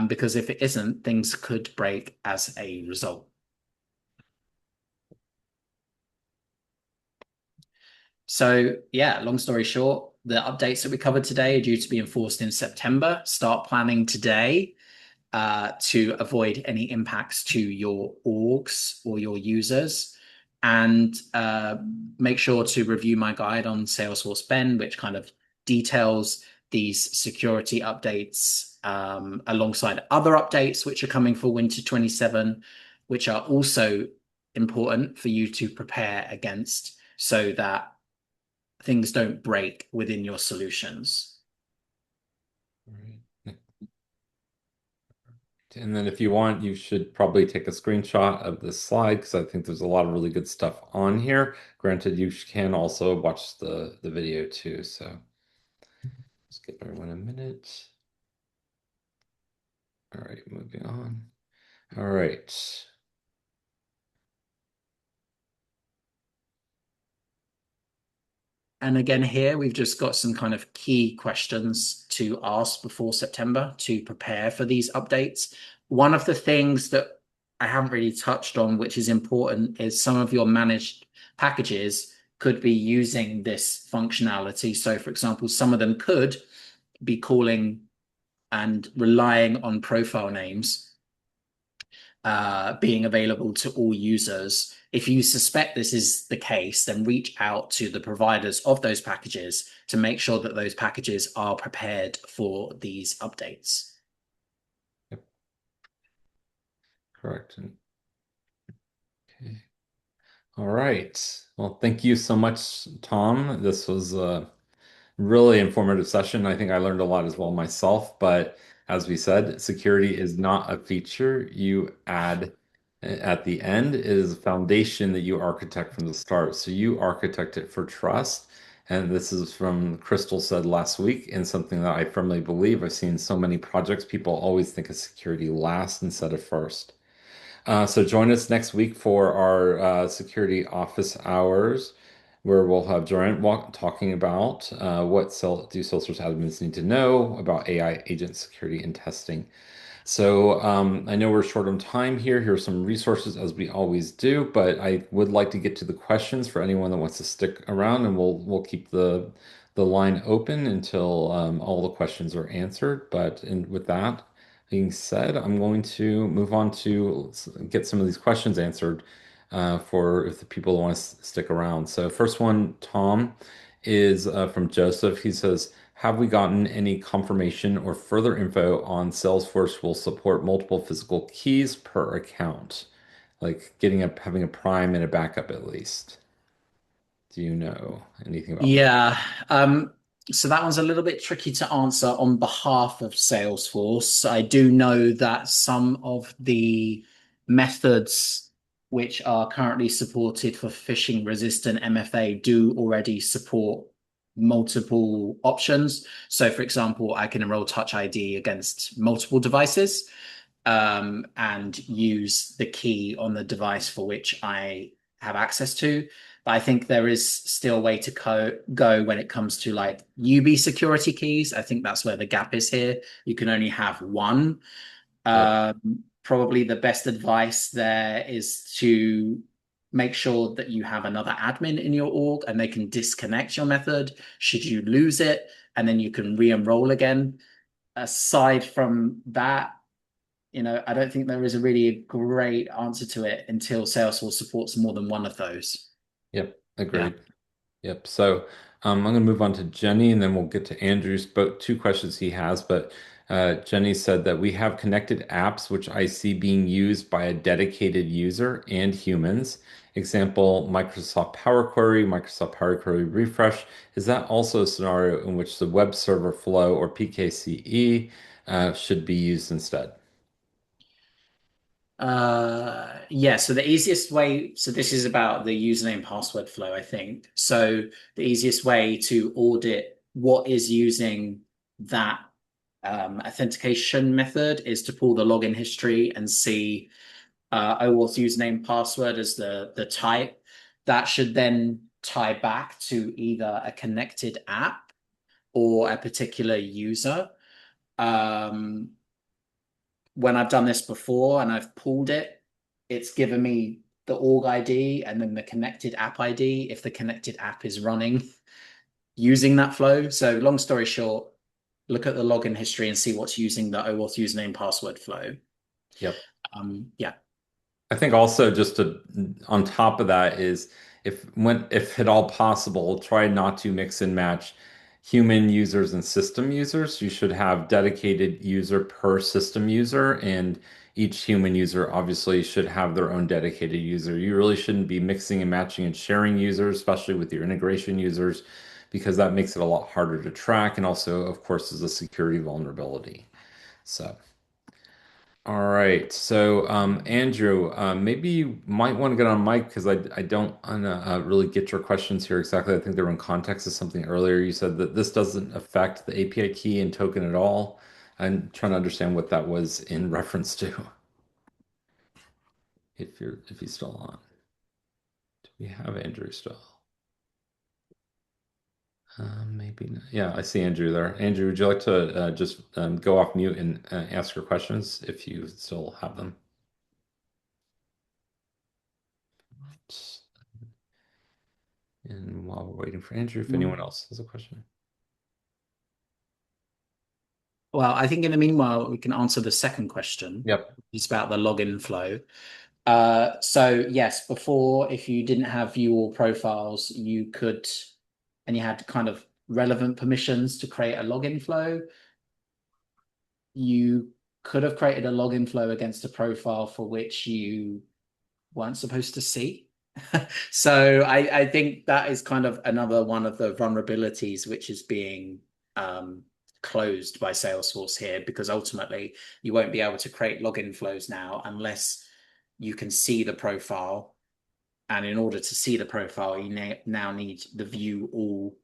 [SPEAKER 2] because if it isn't, things could break as a result. So yeah, long story short, the updates that we covered today are due to be enforced in September. Start planning today to avoid any impacts to your orgs or your users. And make sure to review my guide on Salesforce Ben, which kind of details these security updates alongside other updates which are coming for Winter 27, which are also important for you to prepare against so that things don't break within your solutions.
[SPEAKER 1] Right. And then if you want, you should probably take a screenshot of this slide because I think there's a lot of really good stuff on here. Granted, you can also watch the video too. So just give everyone a minute. All right, moving on. All right.
[SPEAKER 2] And again, here we've just got some kind of key questions to ask before September to prepare for these updates. One of the things that I haven't really touched on, which is important, is some of your managed packages could be using this functionality. So, for example, some of them could be calling and relying on profile names being available to all users. If you suspect this is the case, then reach out to the providers of those packages to make sure that those packages are prepared for these updates.
[SPEAKER 1] Yep. Correct. Okay. All right. Well, thank you so much, Tom. This was a really informative session. I think I learned a lot as well myself, but as we said, security is not a feature you add at the end. It is a foundation that you architect from the start. So you architect it for trust. And this is from Crystal said last week, and something that I firmly believe. I've seen so many projects, people always think of security last instead of first. So join us next week for our security office hours, where we'll have Durant talking about what do Salesforce admins need to know about AI agent security and testing. So I know we're short on time here. Here are some resources as we always do, but I would like to get to the questions for anyone that wants to stick around, and we'll keep the the line open until all the questions are answered. But with that being said, I'm going to move on to get some of these questions answered for if the people want to stick around. So, first one, Tom, is from Joseph. He says, have we gotten any confirmation or further info on Salesforce will support multiple physical keys per account? Like having a prime and a backup at least. Do you know anything about that?
[SPEAKER 2] Yeah. Um, so that one's a little bit tricky to answer on behalf of Salesforce. I do know that some of the methods which are currently supported for phishing resistant MFA do already support multiple options. So, for example, I can enroll Touch ID against multiple devices, and use the key on the device for which I have access to. But I think there is still a way to go when it comes to like UB security keys. I think that's where the gap is here. You can only have one.
[SPEAKER 1] Yep.
[SPEAKER 2] Probably the best advice there is to make sure that you have another admin in your org and they can disconnect your method should you lose it, and then you can re-enroll again. Aside from that, I don't think there is a really great answer to it until Salesforce supports more than one of those.
[SPEAKER 1] Yep.
[SPEAKER 2] Yeah.
[SPEAKER 1] Agreed. Yep. So I'm going to move on to Jenny and then we'll get to Andrew's but two questions he has. But Jenny said that we have connected apps which I see being used by a dedicated user and humans. Example, Microsoft Power Query, Microsoft Power Query Refresh. Is that also a scenario in which the web server flow or PKCE should be used instead?
[SPEAKER 2] Yeah, so the easiest way, so this is about the username password flow, I think. So the easiest way to audit what is using that authentication method is to pull the login history and see OAuth username password as the type. That should then tie back to either a connected app or a particular user. Um, when I've done this before and I've pulled it, it's given me the org ID and then the connected app ID if the connected app is running using that flow. So long story short, look at the login history and see what's using the OAuth username password flow.
[SPEAKER 1] Yep.
[SPEAKER 2] Yeah.
[SPEAKER 1] I think also just to on top of that is if at all possible, try not to mix and match human users and system users. You should have dedicated user per system user, and each human user obviously should have their own dedicated user. You really shouldn't be mixing and matching and sharing users, especially with your integration users, because that makes it a lot harder to track and also, of course, is a security vulnerability. So. All right. So, Andrew, maybe you might want to get on mic because I don't really get your questions here exactly. I think they were in context of something earlier. You said that this doesn't affect the API key and token at all. I'm trying to understand what that was in reference to. If he's still on, do we have Andrew still? Maybe not. Yeah, I see Andrew there. Andrew, would you like to just go off mute and ask your questions if you still have them? And while we're waiting for Andrew, if anyone else has a question.
[SPEAKER 2] Well, I think in the meanwhile, we can answer the second question.
[SPEAKER 1] Yep.
[SPEAKER 2] It's about the login flow. So yes, before, if you didn't have view all profiles, you could, and you had kind of relevant permissions to create a login flow. You could have created a login flow against a profile for which you weren't supposed to see. So I think that is kind of another one of the vulnerabilities which is being closed by Salesforce here, because ultimately you won't be able to create login flows now unless you can see the profile. And in order to see the profile, you now need the view all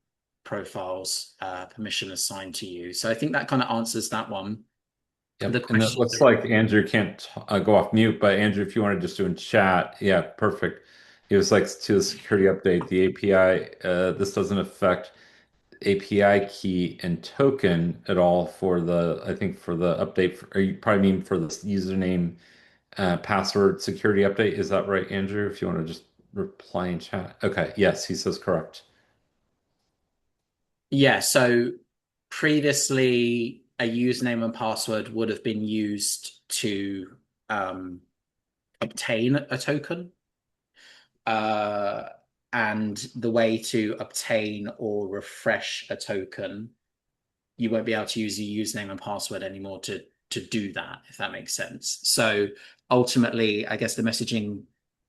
[SPEAKER 2] profiles permission assigned to you. So I think that kind of answers that one. The
[SPEAKER 1] Yep. And it
[SPEAKER 2] question.
[SPEAKER 1] looks like Andrew can't go off mute, but Andrew, if you want to just do in chat, yeah, perfect. He was like to the security update, the API, this doesn't affect API key and token at all for I think for the update, or you probably mean for the username password security update. Is that right, Andrew? If you want to just reply in chat. Okay. Yes, he says correct.
[SPEAKER 2] Yeah, so previously a username and password would have been used to obtain a token. Uh, and the way to obtain or refresh a token, you won't be able to use your username and password anymore to do that, if that makes sense. So ultimately, I guess the messaging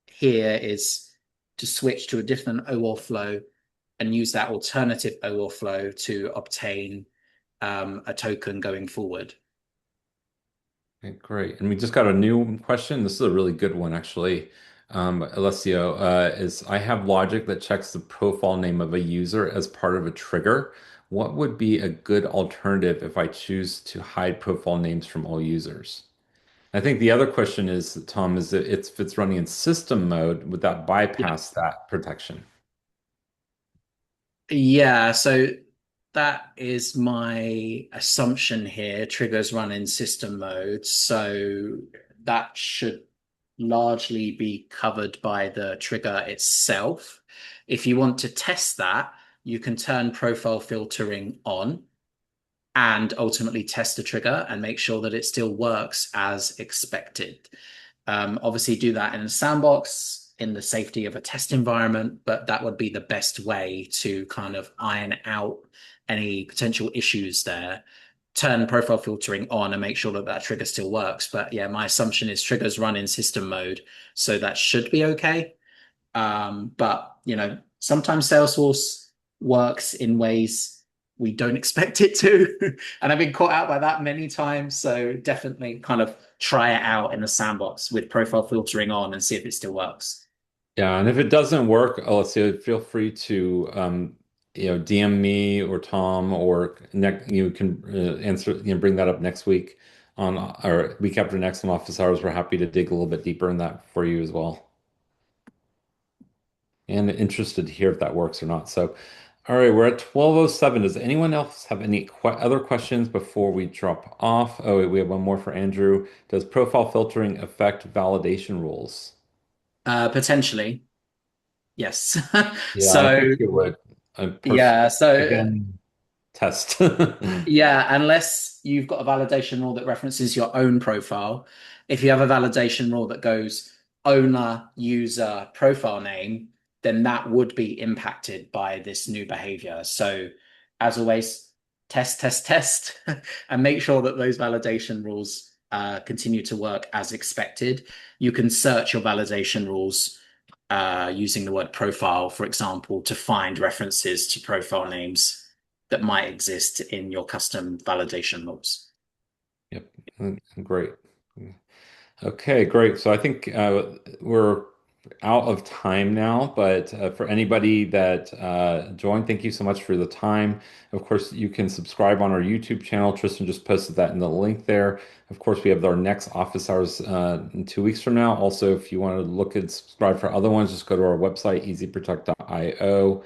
[SPEAKER 2] here is to switch to a different OAuth flow and use that alternative OAuth flow to obtain a token going forward.
[SPEAKER 1] Okay, great. And we just got a new question. This is a really good one, actually. Alessio, is I have logic that checks the profile name of a user as part of a trigger. What would be a good alternative if I choose to hide profile names from all users? I think the other question is, Tom, is that if it's running in system mode, would that
[SPEAKER 2] Yeah.
[SPEAKER 1] bypass that protection?
[SPEAKER 2] Yeah, so that is my assumption here. Triggers run in system mode, so that should largely be covered by the trigger itself. If you want to test that, you can turn profile filtering on and ultimately test the trigger and make sure that it still works as expected. Obviously, do that in a sandbox in the safety of a test environment, but that would be the best way to kind of iron out any potential issues there. Turn profile filtering on and make sure that that trigger still works. But yeah, my assumption is triggers run in system mode, so that should be okay. But sometimes Salesforce works in ways we don't expect it to. And I've been caught out by that many times. So definitely kind of try it out in the sandbox with profile filtering on and see if it still works.
[SPEAKER 1] Yeah, and if it doesn't work, Alessio, feel free to DM me or Tom or you can answer bring that up next week on or week after next on office hours. We're happy to dig a little bit deeper in that for you as well. And interested to hear if that works or not. So, all right, we're at 12:07. Does anyone else have any other questions before we drop off? Oh, wait, we have one more for Andrew. Does profile filtering affect validation rules?
[SPEAKER 2] Potentially, yes.
[SPEAKER 1] Yeah, I
[SPEAKER 2] So
[SPEAKER 1] think it would.
[SPEAKER 2] yeah, so
[SPEAKER 1] Again, test.
[SPEAKER 2] yeah, unless you've got a validation rule that references your own profile. If you have a validation rule that goes owner, user, profile name, then that would be impacted by this new behavior. So, as always, test, test, test, and make sure that those validation rules continue to work as expected. You can search your validation rules using the word profile, for example, to find references to profile names that might exist in your custom validation rules.
[SPEAKER 1] Yep. Great. Okay, great. So I think we're out of time now, but for anybody that joined, thank you so much for the time. Of course, you can subscribe on our YouTube channel. Tristan just posted that in the link there. Of course, we have our next office hours in 2 weeks from now. Also, if you want to look and subscribe for other ones, just go to our website, ezprotect.io,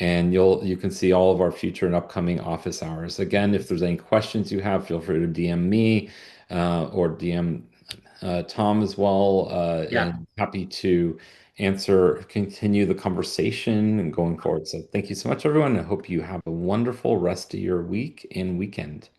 [SPEAKER 1] and you can see all of our future and upcoming office hours. Again, if there's any questions you have, feel free to DM me or DM Tom as well,
[SPEAKER 2] Yeah.
[SPEAKER 1] and happy to continue the conversation and going forward. So thank you so much, everyone. I hope you have a wonderful rest of your week and weekend.